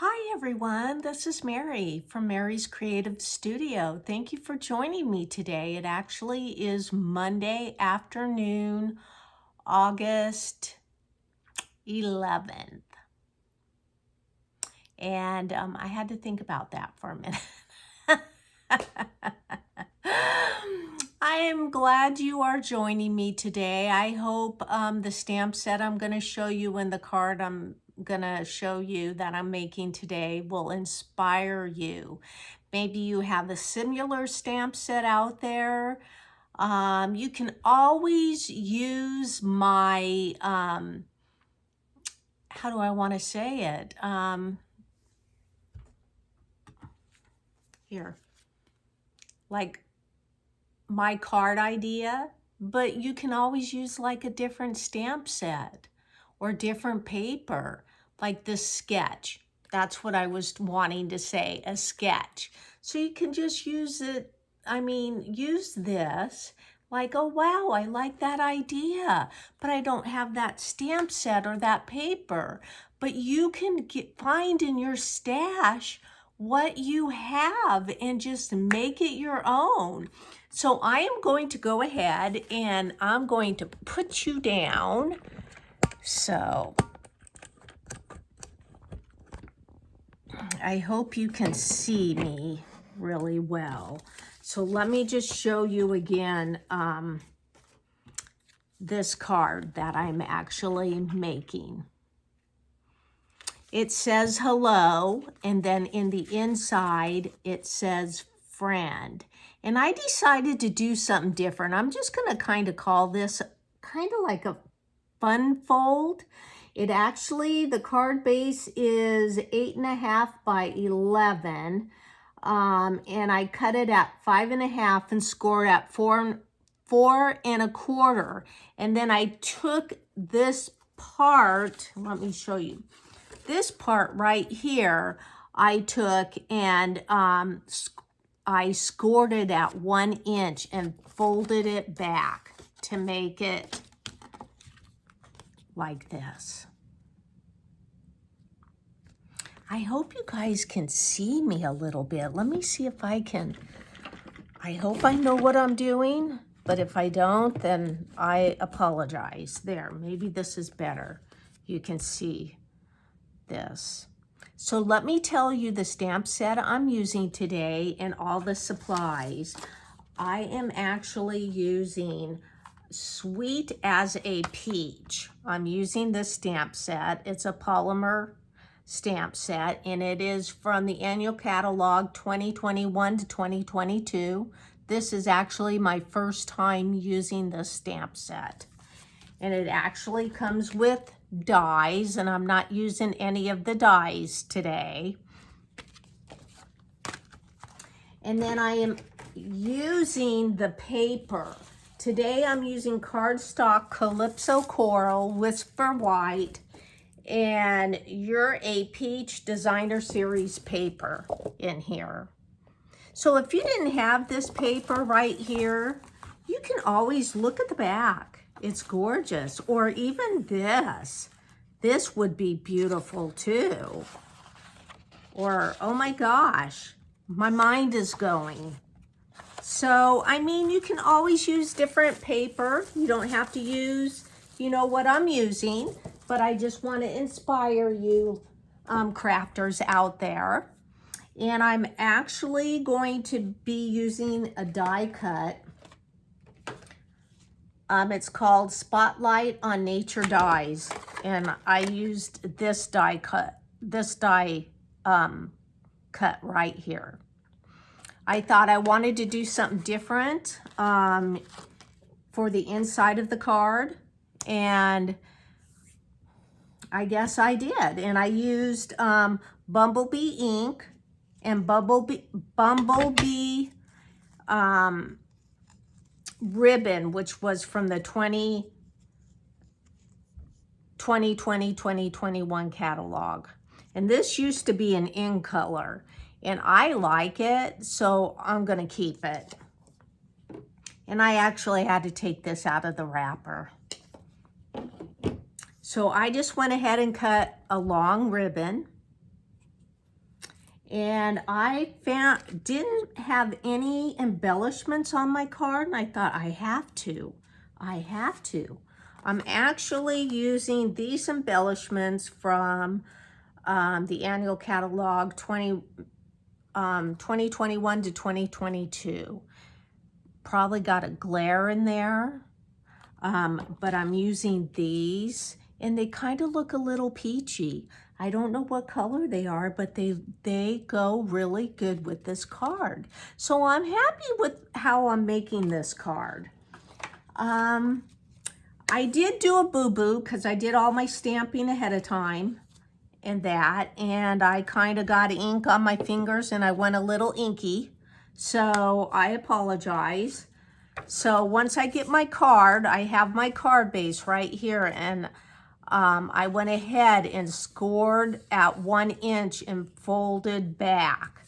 Hi everyone, this is Mary from Mary's Creative Studio. Thank you for joining me today. It actually is Monday afternoon, August 11th. And I had to think about that for a minute. I am glad you are joining me today. I hope the stamp set I'm going to show you and the card I'm going to show you that I'm making today will inspire you. Maybe you have a similar stamp set out there. You can always use my, how do I want to say it? Here, like my card idea, but you can always use like a different stamp set or different paper, like this sketch. That's what I was wanting to say, a sketch. So you can just use it, use this like, oh wow, I like that idea, but I don't have that stamp set or that paper. But you can find in your stash what you have and just make it your own. So I am going to go ahead and I'm going to put you down. So I hope you can see me really well. So let me just show you again this card that I'm actually making. It says hello, and then in the inside, it says friend. And I decided to do something different. I'm just gonna kind of call this kind of like a fun fold. It actually, the card base is 8.5 by 11. And I cut it at 5.5 and scored at 4.25. And then I took this part, let me show you. This part right here, I took and I scored it at 1 inch and folded it back to make it like this. I hope you guys can see me a little bit. Let me see if I can. I hope I know what I'm doing, but if I don't, then I apologize. There, maybe this is better. You can see this. So let me tell you the stamp set I'm using today and all the supplies. I am actually using Sweet as a Peach. I'm using this stamp set. It's a polymer stamp set, and it is from the annual catalog 2021 to 2022. This is actually my first time using this stamp set. And it actually comes with dies, and I'm not using any of the dies today. And then I am using the paper. Today I'm using cardstock Calypso Coral, Whisper White, and You're a Peach Designer Series paper in here. So if you didn't have this paper right here, you can always look at the back. It's gorgeous. Or even this. This would be beautiful too. Or, oh my gosh, my mind is going. So, I mean, you can always use different paper. You don't have to use, what I'm using, but I just want to inspire you crafters out there. And I'm actually going to be using a die cut. It's called Spotlight on Nature Dies. And I used this die cut, cut right here. I thought I wanted to do something different for the inside of the card. And I guess I did. And I used Bumblebee ink and Bumblebee ribbon, which was from the 2020-2021 catalog. And this used to be an in color, and I like it, so I'm gonna keep it. And I actually had to take this out of the wrapper. So I just went ahead and cut a long ribbon. And I didn't have any embellishments on my card, and I thought I have to. I'm actually using these embellishments from the annual catalog 2021 to 2022. Probably got a glare in there, but I'm using these, and they kind of look a little peachy. I don't know what color they are, but they go really good with this card. So I'm happy with how I'm making this card. I did do a boo-boo because I did all my stamping ahead of time and I kind of got ink on my fingers and I went a little inky. So I apologize. So once I get my card, I have my card base right here, and I went ahead and scored at 1 inch and folded back.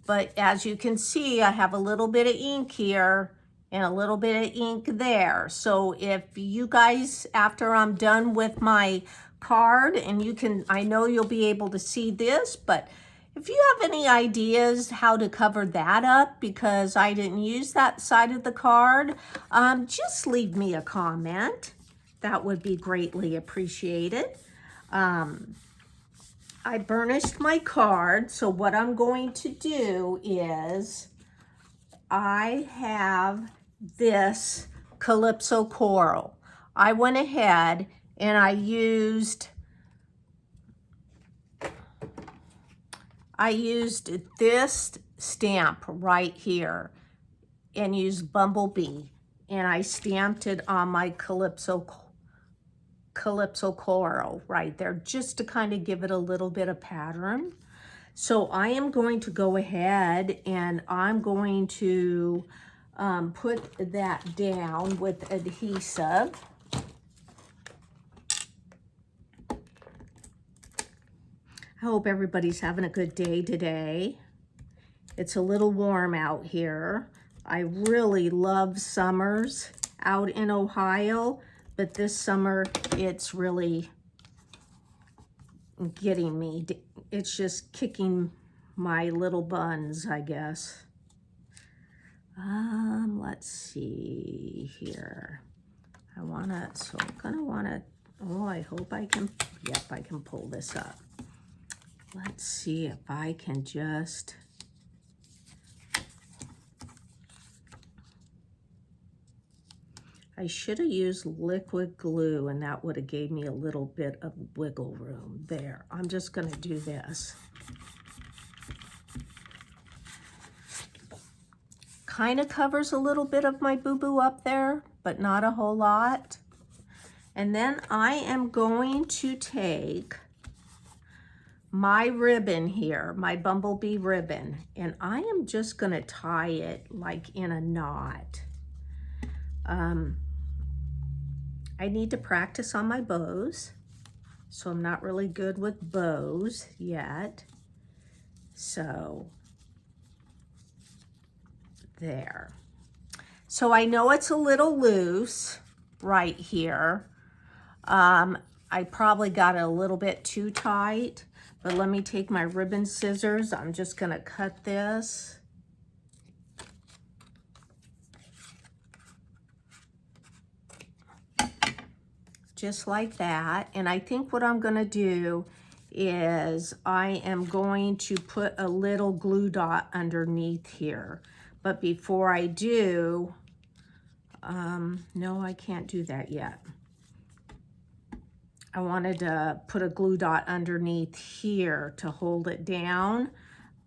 But as you can see, I have a little bit of ink here and a little bit of ink there. So if you guys, after I'm done with my card, and I know you'll be able to see this, but if you have any ideas how to cover that up, because I didn't use that side of the card, just leave me a comment. That would be greatly appreciated. I burnished my card, so what I'm going to do is I have this Calypso Coral. I went ahead and I used this stamp right here and used Bumblebee, and I stamped it on my Calypso Coral right there, just to kind of give it a little bit of pattern. So I am going to go ahead and I'm going to put that down with adhesive. I hope everybody's having a good day today. It's a little warm out here. I really love summers out in Ohio, but this summer it's really getting me. It's just kicking my little buns, I guess. Let's see here. Oh, I hope I can, yep, I can pull this up. Let's see if I can just, I should have used liquid glue, and that would have gave me a little bit of wiggle room there. I'm just going to do this. Kind of covers a little bit of my boo-boo up there, but not a whole lot. And then I am going to take my ribbon here, my Bumblebee ribbon, and I am just going to tie it like in a knot. I need to practice on my bows, so I'm not really good with bows yet. So there. So I know it's a little loose right here. I probably got it a little bit too tight, but let me take my ribbon scissors. I'm just gonna cut this. Just like that. And I think what I'm gonna do is I am going to put a little glue dot underneath here. But before I do, no, I can't do that yet. I wanted to put a glue dot underneath here to hold it down,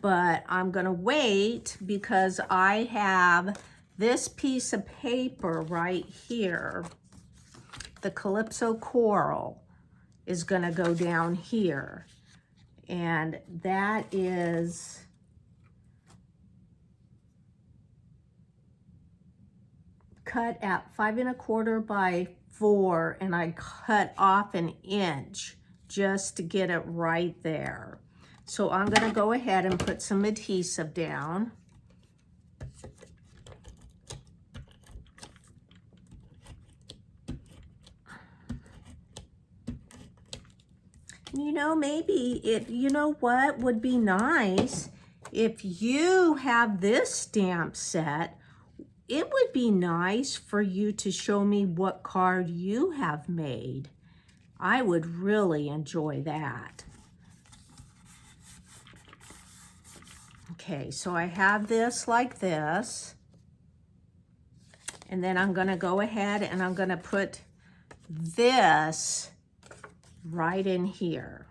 but I'm gonna wait because I have this piece of paper right here. The Calypso Coral is gonna go down here, and that is cut at 5 1/4 by 4, and I cut off 1 inch just to get it right there. So I'm gonna go ahead and put some adhesive down. You know, maybe you know what would be nice if you have this stamp set, it would be nice for you to show me what card you have made. I would really enjoy that. Okay, so I have this like this. And then I'm gonna go ahead and I'm gonna put this right in here.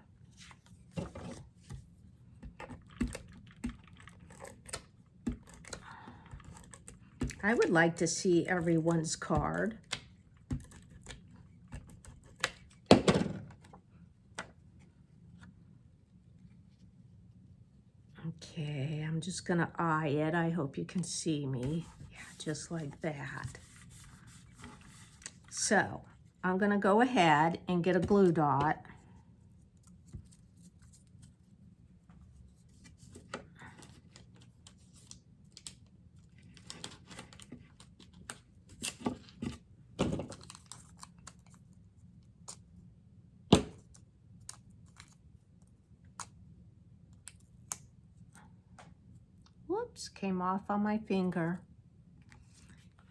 I would like to see everyone's card. Okay, I'm just gonna eye it. I hope you can see me. Yeah, just like that. So I'm gonna go ahead and get a glue dot. Whoops, came off on my finger.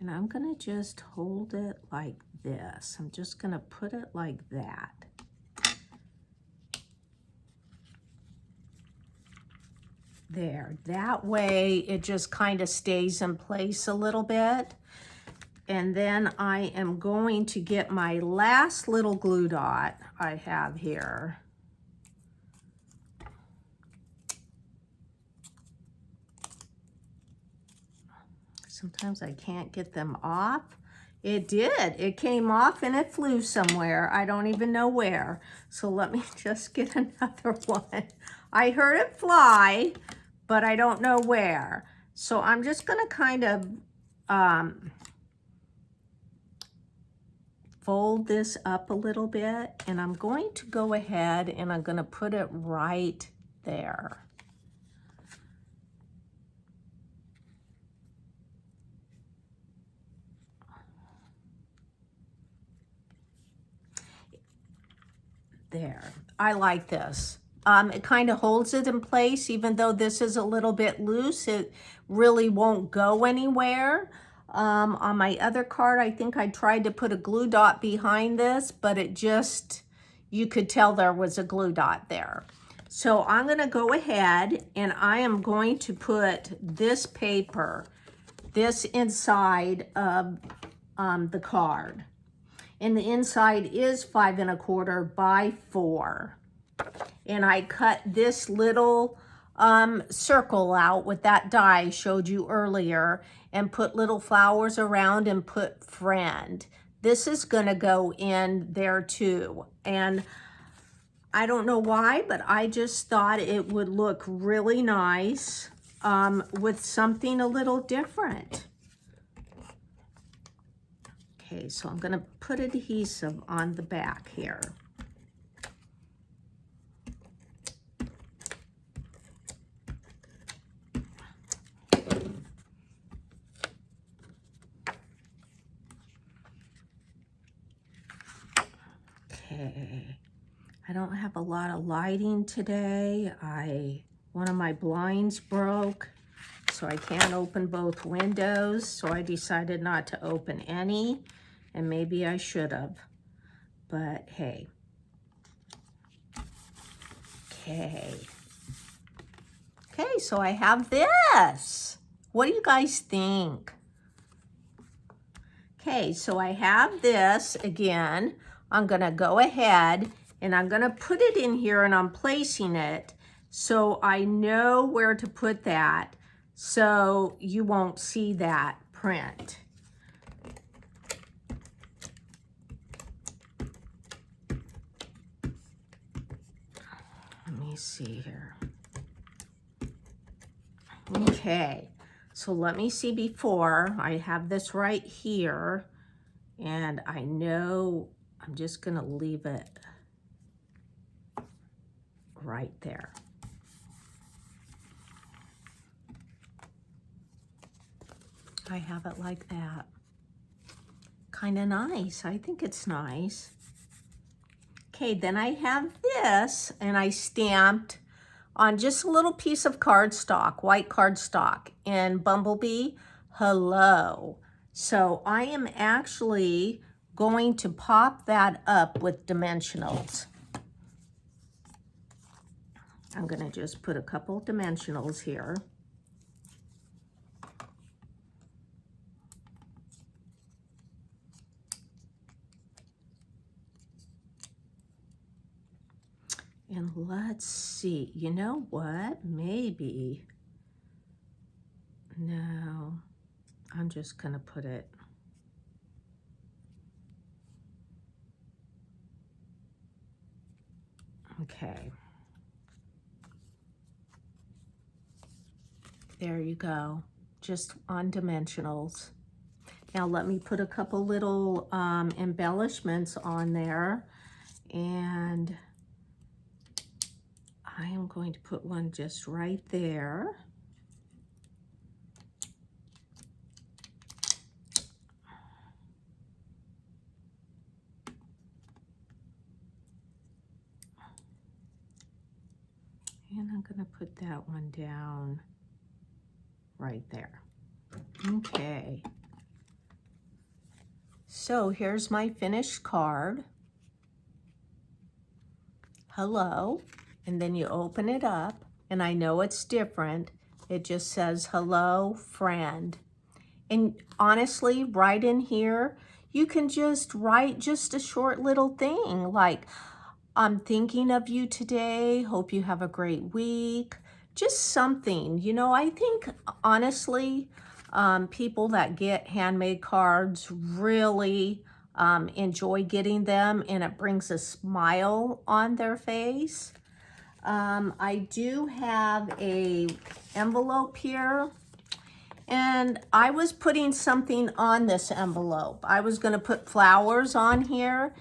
And I'm gonna just hold it like this. I'm just gonna put it like that. There, that way it just kind of stays in place a little bit. And then I am going to get my last little glue dot I have here. Sometimes I can't get them off. It did. It came off and it flew somewhere. I don't even know where. So let me just get another one. I heard it fly, but I don't know where. So I'm just going to kind of fold this up a little bit, and I'm going to go ahead and I'm going to put it right there. There, I like this. It kind of holds it in place, even though this is a little bit loose, it really won't go anywhere. On my other card, I think I tried to put a glue dot behind this, but it just, you could tell there was a glue dot there. So I'm gonna go ahead and I am going to put this paper, this inside of the card. And the inside is 5 1/4 by 4. And I cut this little circle out with that die I showed you earlier and put little flowers around and put friend. This is gonna go in there too. And I don't know why, but I just thought it would look really nice with something a little different. Okay, so I'm gonna put adhesive on the back here. Okay, I don't have a lot of lighting today. One of my blinds broke, so I can't open both windows, so I decided not to open any, and maybe I should have, but hey. Okay, so I have this. What do you guys think? Okay, so I have this again. I'm gonna go ahead and I'm gonna put it in here, and I'm placing it so I know where to put that so you won't see that print. Let me see here. Okay, so let me see before. I have this right here, and I know I'm just gonna leave it right there. I have it like that. Kind of nice. I think it's nice. Okay, then I have this, and I stamped on just a little piece of cardstock, white cardstock, and Bumblebee, hello. So I am actually going to pop that up with dimensionals. I'm gonna just put a couple dimensionals here. And let's see, you know what? Maybe, no, I'm just gonna put it. Okay. There you go, just on dimensionals. Now let me put a couple little embellishments on there, and I am going to put one just right there. And I'm going to put that one down right there. Okay. So here's my finished card. Hello. And then you open it up, and I know it's different. It just says, hello, friend. And honestly, right in here, you can just write just a short little thing like, I'm thinking of you today. Hope you have a great week. Just something, you know, I think honestly, people that get handmade cards really enjoy getting them, and it brings a smile on their face. I do have a envelope here, and I was putting something on this envelope. I was going to put flowers on here.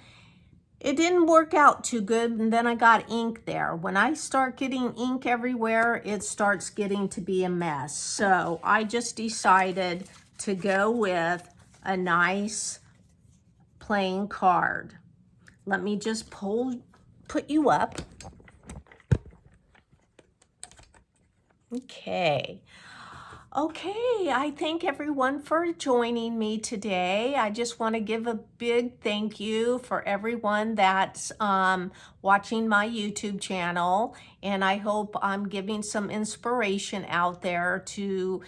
It didn't work out too good, and then I got ink there. When I start getting ink everywhere, it starts getting to be a mess. So I just decided to go with a nice plain card. Let me just put you up. Okay. Okay, I thank everyone for joining me today. I just want to give a big thank you for everyone that's watching my YouTube channel, and I hope I'm giving some inspiration out there to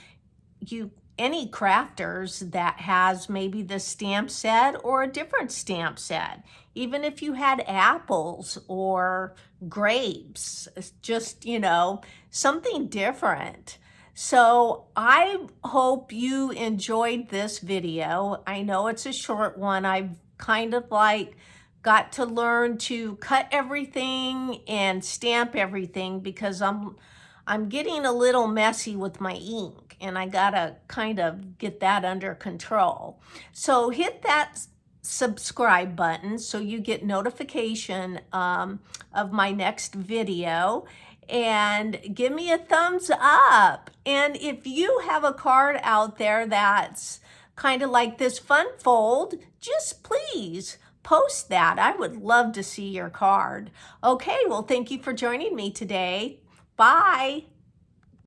you, any crafters that has maybe the stamp set or a different stamp set. Even if you had apples or grapes, just, you know, something different. So I hope you enjoyed this video. I know it's a short one. I've kind of like got to learn to cut everything and stamp everything because I'm getting a little messy with my ink, and I gotta kind of get that under control. So hit that subscribe button so you get notification of my next video, and give me a thumbs up. And if you have a card out there that's kind of like this fun fold, just please post that. I would love to see your card. Okay, well, thank you for joining me today. Bye.